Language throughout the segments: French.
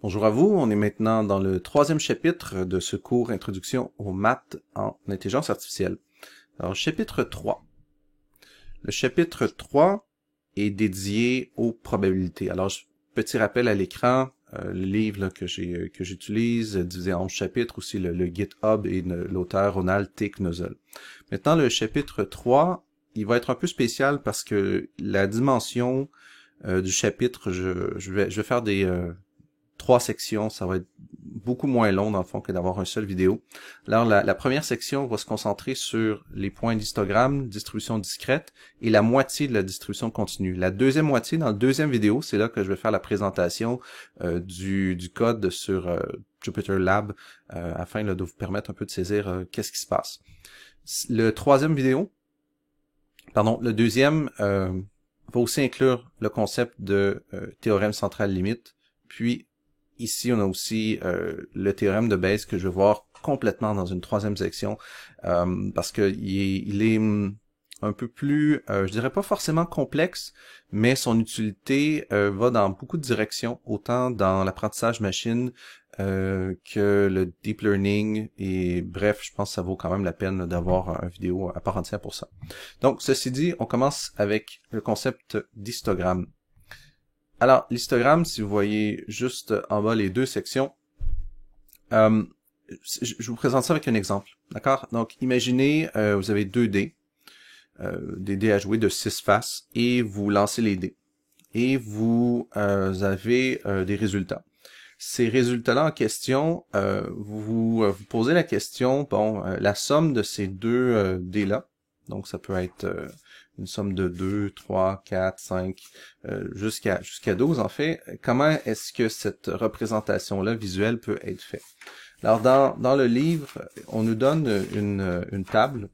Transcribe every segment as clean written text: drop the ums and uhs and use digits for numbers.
Bonjour à vous, on est maintenant dans le troisième chapitre de ce cours Introduction aux maths en intelligence artificielle. Alors, chapitre 3. Le chapitre 3 est dédié aux probabilités. Alors, petit rappel à l'écran, le livre là, que j'utilise, divisé en 11 chapitres, aussi le GitHub et l'auteur Ronald T. Knozel. Maintenant, le chapitre 3, il va être un peu spécial parce que la dimension du chapitre, je vais faire des 3 sections, ça va être beaucoup moins long dans le fond que d'avoir une seule vidéo. Alors la première section va se concentrer sur les points d'histogramme, distribution discrète et la moitié de la distribution continue. La deuxième moitié, dans la deuxième vidéo, c'est là que je vais faire la présentation du code sur Jupyter Lab afin là, de vous permettre un peu de saisir qu'est-ce qui se passe. Le deuxième va aussi inclure le concept de théorème central limite, puis ici, on a aussi le théorème de Bayes que je vais voir complètement dans une troisième section parce que il est un peu plus, je dirais pas forcément complexe, mais son utilité va dans beaucoup de directions, autant dans l'apprentissage machine que le deep learning, et bref, je pense que ça vaut quand même la peine d'avoir une vidéo à part entière pour ça. Donc, ceci dit, on commence avec le concept d'histogramme. Alors, l'histogramme, si vous voyez juste en bas les deux sections, je vous présente ça avec un exemple, d'accord? Donc, imaginez, vous avez deux dés, des dés à jouer de 6 faces, et vous lancez les dés. Et vous avez des résultats. Ces résultats-là en question, vous posez la question, la somme de ces deux dés-là, donc ça peut être une somme de 2, 3, 4, 5, jusqu'à 12 en fait. Comment est-ce que cette représentation-là visuelle peut être faite? Alors dans le livre, on nous donne une table,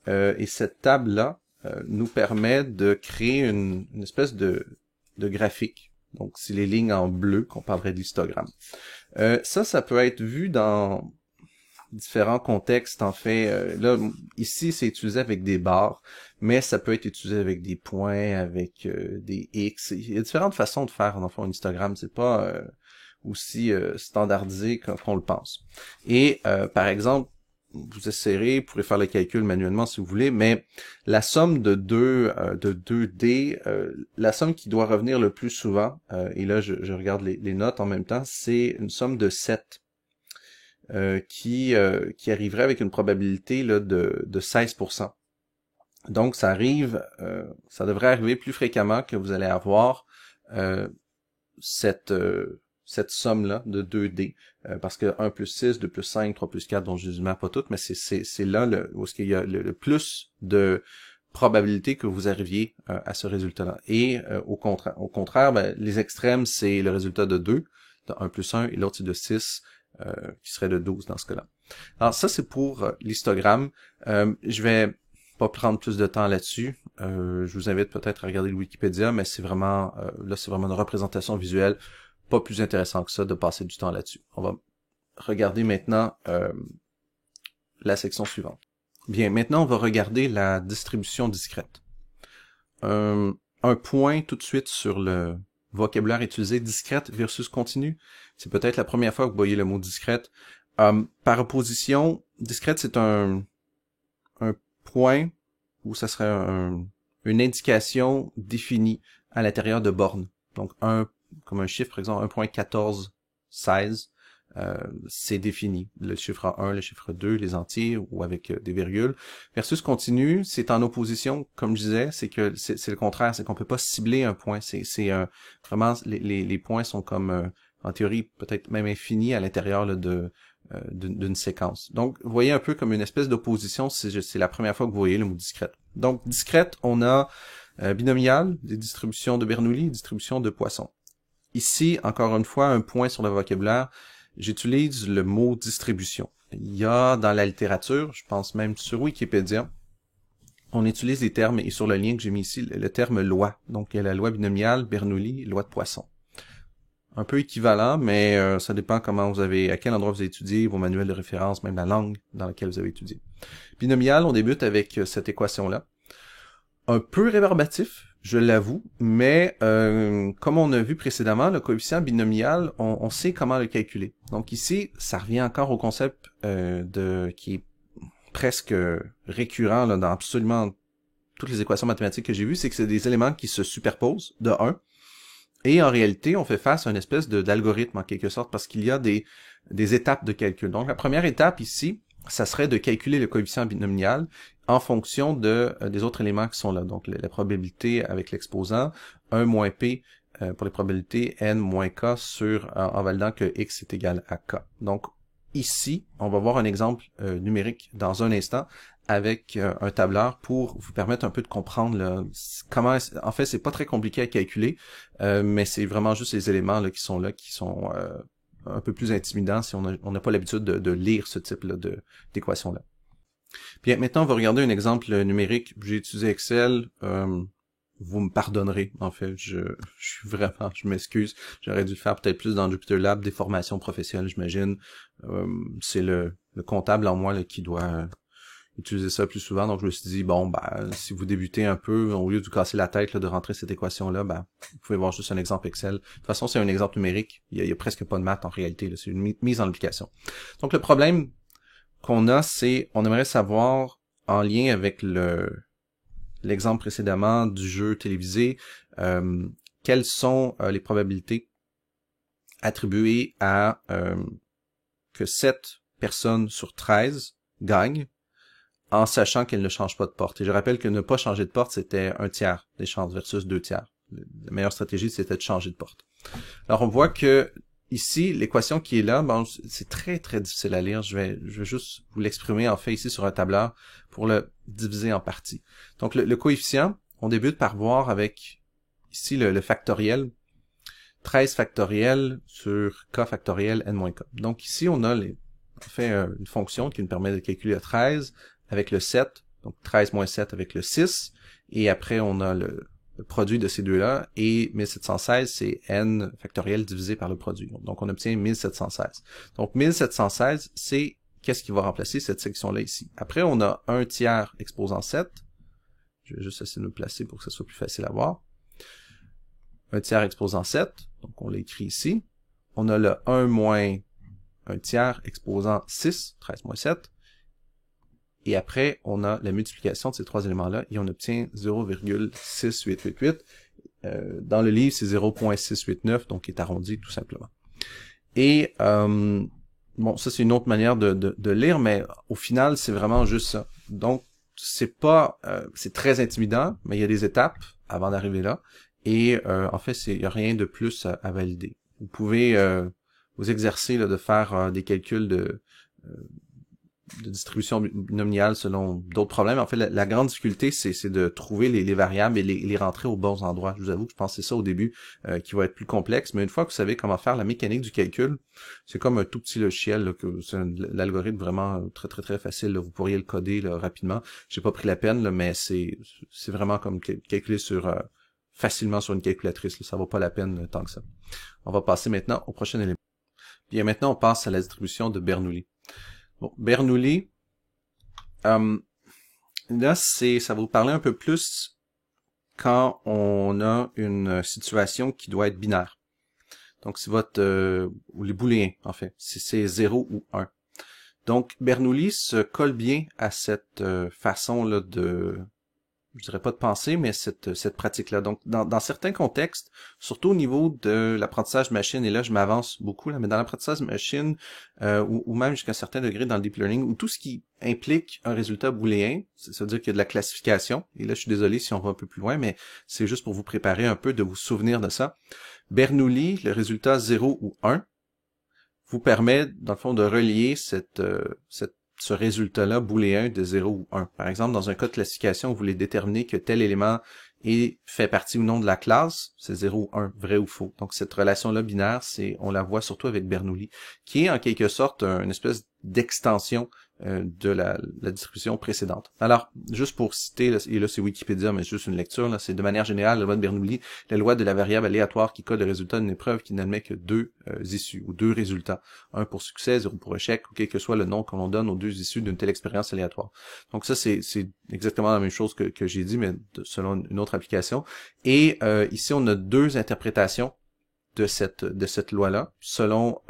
et cette table-là nous permet de créer une espèce de graphique. Donc c'est les lignes en bleu qu'on parlerait d'histogramme. Ça peut être vu dans différents contextes, en fait. Là, ici, c'est utilisé avec des barres, mais ça peut être utilisé avec des points, avec des X. Il y a différentes façons de faire, dans le fond, un histogramme. C'est pas aussi standardisé qu'on le pense. Et, par exemple, vous essayerez, vous pourrez faire le calcul manuellement si vous voulez, mais la somme de deux dés, la somme qui doit revenir le plus souvent, et là, je regarde les notes en même temps, c'est une somme de 7. Qui arriverait avec une probabilité là, de 16%. Donc, ça devrait arriver plus fréquemment que vous allez avoir cette somme-là de 2D, parce que 1 plus 6, 2 plus 5, 3 plus 4, dont je ne pas toutes, mais c'est là où il y a le plus de probabilité que vous arriviez à ce résultat-là. Et au contraire, les extrêmes, c'est le résultat de 2, de 1 plus 1, et l'autre c'est de 6, qui serait de 12 dans ce cas-là. Alors ça, c'est pour l'histogramme. Je vais pas prendre plus de temps là-dessus. Je vous invite peut-être à regarder le Wikipédia, mais c'est vraiment là, c'est vraiment une représentation visuelle, pas plus intéressant que ça de passer du temps là-dessus. On va regarder maintenant la section suivante. Bien, maintenant, on va regarder la distribution discrète. Un point tout de suite sur le vocabulaire utilisé, discrète versus continue. C'est peut-être la première fois que vous voyez le mot discrète. Par opposition, discrète, c'est un point où ça serait une indication définie à l'intérieur de bornes. Donc, comme un chiffre, par exemple, 1.1416, c'est défini. Le chiffre 1, le chiffre 2, les entiers ou avec des virgules. Versus continu, c'est en opposition, comme je disais, c'est que c'est le contraire, c'est qu'on peut pas cibler un point. C'est vraiment les points sont comme en théorie peut-être même infinis à l'intérieur d'une séquence. Donc, vous voyez un peu comme une espèce d'opposition. C'est la première fois que vous voyez le mot discrète. Donc, discrète, on a binomial, des distributions de Bernoulli, distributions de Poisson. Ici, encore une fois, un point sur le vocabulaire. J'utilise le mot distribution. Il y a dans la littérature, je pense même sur Wikipédia, on utilise des termes, et sur le lien que j'ai mis ici, le terme loi. Donc, il y a la loi binomiale, Bernoulli, loi de Poisson. Un peu équivalent, mais ça dépend à quel endroit vous avez étudié, vos manuels de référence, même la langue dans laquelle vous avez étudié. Binomial, on débute avec cette équation-là. Un peu rébarbatif, je l'avoue, mais comme on a vu précédemment, le coefficient binomial, on sait comment le calculer. Donc ici, ça revient encore au concept qui est presque récurrent là, dans absolument toutes les équations mathématiques que j'ai vues, c'est que c'est des éléments qui se superposent de 1. Et en réalité, on fait face à une espèce d'algorithme en quelque sorte, parce qu'il y a des étapes de calcul. Donc la première étape ici, ça serait de calculer le coefficient binomial en fonction des autres éléments qui sont là. Donc la probabilité avec l'exposant, 1 moins p pour les probabilités, n moins k en validant que x est égal à k. Donc ici, on va voir un exemple numérique dans un instant avec un tableur pour vous permettre un peu de comprendre là, comment, en fait, c'est pas très compliqué à calculer, mais c'est vraiment juste les éléments là, qui sont un peu plus intimidants si on n'a pas l'habitude de lire ce type-là d'équation-là. Puis maintenant, on va regarder un exemple numérique. J'ai utilisé Excel. Vous me pardonnerez, en fait, je m'excuse. J'aurais dû le faire peut-être plus dans JupyterLab, des formations professionnelles, j'imagine. C'est le comptable en moi là, qui doit utiliser ça plus souvent. Donc je me suis dit, bon, si vous débutez un peu, au lieu de vous casser la tête là, de rentrer cette équation-là, vous pouvez voir juste un exemple Excel. De toute façon, c'est un exemple numérique. Il y a presque pas de maths en réalité. C'est une mise en application. Donc le problème qu'on a, c'est on aimerait savoir, en lien avec l'exemple précédemment du jeu télévisé, quelles sont les probabilités attribuées à que 7 personnes sur 13 gagnent en sachant qu'elles ne changent pas de porte. Et je rappelle que ne pas changer de porte, c'était 1/3 des chances versus 2/3. La meilleure stratégie, c'était de changer de porte. Alors, on voit que ici, l'équation qui est là, c'est très, très difficile à lire. Je vais juste vous l'exprimer, en fait, ici sur un tableur pour le diviser en parties. Donc, le coefficient, on débute par voir avec, ici, le factoriel. 13 factoriel sur k factoriel n-k. Donc, ici, on a une fonction qui nous permet de calculer le 13 avec le 7, donc 13 moins 7 avec le 6, et après on a le produit de ces deux-là, et 1716, c'est n factoriel divisé par le produit. Donc on obtient 1716. Donc 1716, c'est qu'est-ce qui va remplacer cette section-là ici. Après, on a 1/3 exposant 7. Je vais juste essayer de me placer pour que ce soit plus facile à voir. 1/3 exposant 7, donc on l'écrit ici. On a le 1 moins 1/3 exposant 6, 13 moins 7. Et après, on a la multiplication de ces trois éléments-là et on obtient 0,6888. Dans le livre, c'est 0,689, donc qui est arrondi tout simplement. Et bon, ça c'est une autre manière de lire, mais au final, c'est vraiment juste ça. Donc, c'est très intimidant, mais il y a des étapes avant d'arriver là. Et en fait, il n'y a rien de plus à valider. Vous pouvez vous exercer là, de faire des calculs de distribution binomiale selon d'autres problèmes. En fait, la grande difficulté, c'est de trouver les variables et les rentrer aux bons endroits. Je vous avoue que je pensais ça au début, qui va être plus complexe, mais une fois que vous savez comment faire la mécanique du calcul, c'est comme un tout petit logiciel, là, c'est l'algorithme vraiment très très très facile, là. Vous pourriez le coder là, rapidement. J'ai pas pris la peine, là, mais c'est vraiment comme calculer facilement sur une calculatrice, là. Ça vaut pas la peine tant que ça. On va passer maintenant au prochain élément. Bien, maintenant, on passe à la distribution de Bernoulli. Bon, Bernoulli, là, ça va vous parler un peu plus quand on a une situation qui doit être binaire. Donc, c'est ou les booléens, en fait. C'est 0 ou 1. Donc, Bernoulli se colle bien à cette façon-là je dirais pas de penser, mais cette pratique-là. Donc, dans certains contextes, surtout au niveau de l'apprentissage machine, et là, je m'avance beaucoup, là, mais dans l'apprentissage machine, ou même jusqu'à un certain degré dans le deep learning, où tout ce qui implique un résultat booléen, ça veut dire qu'il y a de la classification, et là, je suis désolé si on va un peu plus loin, mais c'est juste pour vous préparer un peu, de vous souvenir de ça. Bernoulli, le résultat 0 ou 1, vous permet, dans le fond, de relier ce résultat-là booléen de 0 ou 1. Par exemple, dans un cas de classification, vous voulez déterminer que tel élément fait partie ou non de la classe, c'est 0 ou 1, vrai ou faux. Donc cette relation-là binaire, on la voit surtout avec Bernoulli, qui est en quelque sorte une espèce d'extension de la distribution précédente. Alors, juste pour citer, et là c'est Wikipédia, mais c'est juste une lecture, là, c'est de manière générale, la loi de Bernoulli, la loi de la variable aléatoire qui code le résultat d'une épreuve qui n'admet que deux issues, ou deux résultats, un pour succès, zéro pour échec, ou quel que soit le nom qu'on donne aux deux issues d'une telle expérience aléatoire. Donc ça, c'est exactement la même chose que j'ai dit, mais selon une autre application. Et ici, on a deux interprétations de cette loi-là, selon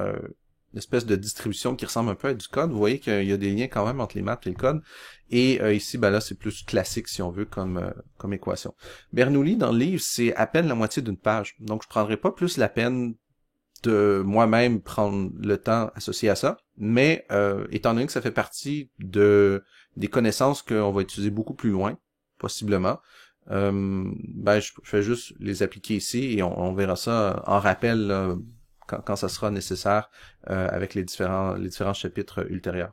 l'espèce de distribution qui ressemble un peu à du code. Vous voyez qu'il y a des liens quand même entre les maths et le code. Et ici, ben là, c'est plus classique, si on veut, comme équation. Bernoulli, dans le livre, c'est à peine la moitié d'une page. Donc, je prendrai pas plus la peine de moi-même prendre le temps associé à ça. Mais, étant donné que ça fait partie des connaissances qu'on va utiliser beaucoup plus loin, possiblement, ben, je fais juste les appliquer ici et on verra ça en rappel, là, quand ça sera nécessaire avec les différents chapitres ultérieurs.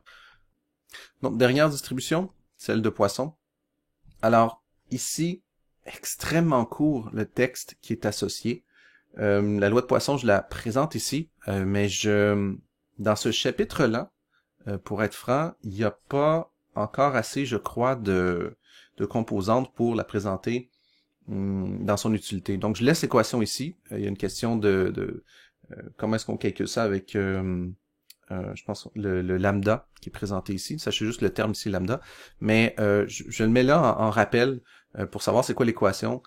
Donc, dernière distribution, celle de Poisson. Alors, ici, extrêmement court le texte qui est associé. La loi de Poisson, je la présente ici, mais dans ce chapitre-là, pour être franc, il n'y a pas encore assez, je crois, de composantes pour la présenter dans son utilité. Donc, je laisse l'équation ici. Il y a une question de comment est-ce qu'on calcule ça avec, je pense, le lambda qui est présenté ici. Sachez juste le terme ici, lambda. Mais je le mets là en rappel pour savoir c'est quoi l'équation.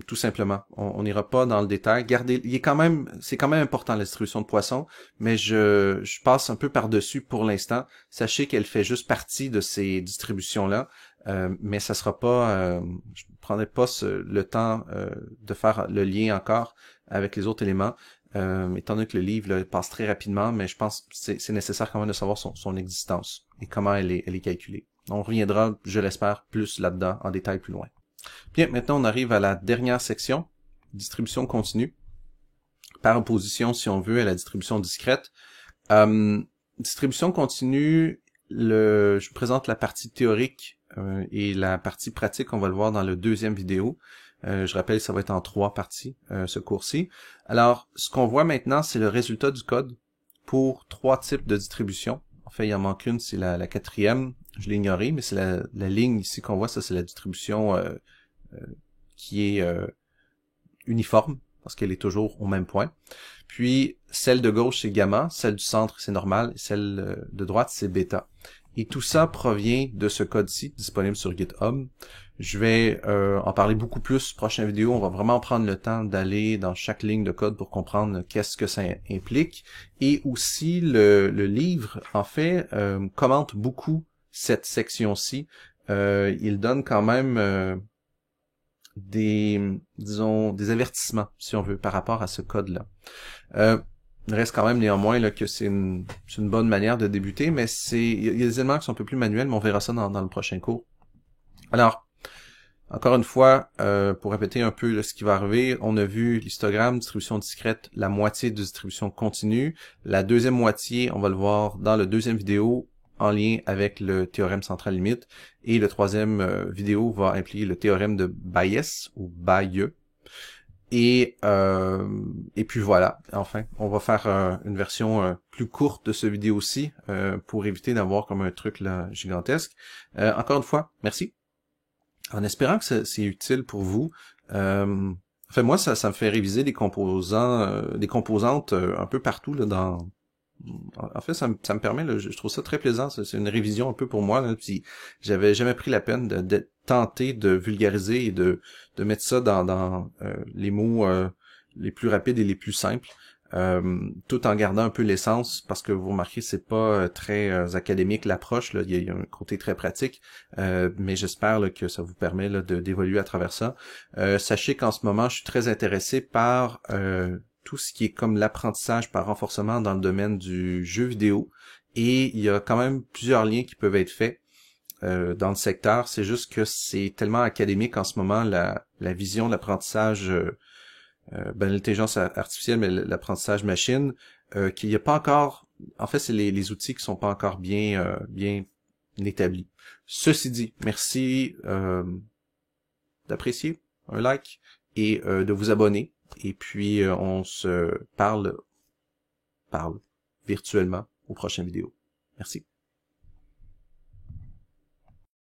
Tout simplement. On n'ira pas dans le détail. Gardez, c'est quand même important la distribution de Poisson, mais je passe un peu par-dessus pour l'instant. Sachez qu'elle fait juste partie de ces distributions-là. Mais ça sera pas, je ne prendrai pas le temps de faire le lien encore avec les autres éléments. Étant donné que le livre là, passe très rapidement, mais je pense que c'est nécessaire quand même de savoir son existence et comment elle est calculée. On reviendra, je l'espère, plus là-dedans, en détail plus loin. Bien, maintenant on arrive à la dernière section, distribution continue, par opposition, si on veut, à la distribution discrète. Distribution continue, je vous présente la partie théorique et la partie pratique, on va le voir dans le deuxième vidéo. Je rappelle, ça va être en 3 parties, ce cours-ci. Alors, ce qu'on voit maintenant, c'est le résultat du code pour 3 types de distribution. En fait, il en manque une, c'est la 4e. Je l'ai ignorée, mais c'est la ligne ici qu'on voit, ça c'est la distribution qui est uniforme, parce qu'elle est toujours au même point. Puis, celle de gauche, c'est gamma, celle du centre, c'est normal, et celle de droite, c'est bêta. Et tout ça provient de ce code-ci, disponible sur GitHub. Je vais en parler beaucoup plus prochaine vidéo. On va vraiment prendre le temps d'aller dans chaque ligne de code pour comprendre qu'est-ce que ça implique. Et aussi, le livre, en fait, commente beaucoup cette section-ci. Il donne quand même des avertissements, si on veut, par rapport à ce code-là. Il reste quand même néanmoins là, que c'est une bonne manière de débuter, mais il y a des éléments qui sont un peu plus manuels, mais on verra ça dans le prochain cours. Alors, encore une fois, pour répéter un peu là, ce qui va arriver, on a vu l'histogramme, distribution discrète, la moitié de distribution continue. La deuxième moitié, on va le voir dans le deuxième vidéo, en lien avec le théorème central limite. Et le troisième vidéo va impliquer le théorème de Bayes, ou Bayes. Et puis voilà, enfin, on va faire une version plus courte de ce vidéo-ci pour éviter d'avoir comme un truc là gigantesque. Encore une fois, merci. En espérant que c'est utile pour vous. Enfin, moi, ça me fait réviser des composantes un peu partout là, en fait, ça me permet, là, je trouve ça très plaisant. C'est une révision un peu pour moi. Là, puis j'avais jamais pris la peine de tenter de vulgariser et de mettre ça dans les mots les plus rapides et les plus simples, tout en gardant un peu l'essence, parce que vous remarquez, c'est pas très académique l'approche. Là, il y a un côté très pratique, mais j'espère là, que ça vous permet là, d'évoluer à travers ça. Sachez qu'en ce moment, je suis très intéressé par tout ce qui est comme l'apprentissage par renforcement dans le domaine du jeu vidéo. Et il y a quand même plusieurs liens qui peuvent être faits dans le secteur. C'est juste que c'est tellement académique en ce moment, la vision de l'apprentissage, l'intelligence artificielle, mais l'apprentissage machine, qu'il n'y a pas encore... En fait, c'est les outils qui sont pas encore bien établis. Ceci dit, merci d'apprécier, un like, et de vous abonner. Et puis, on se parle virtuellement aux prochaines vidéos. Merci.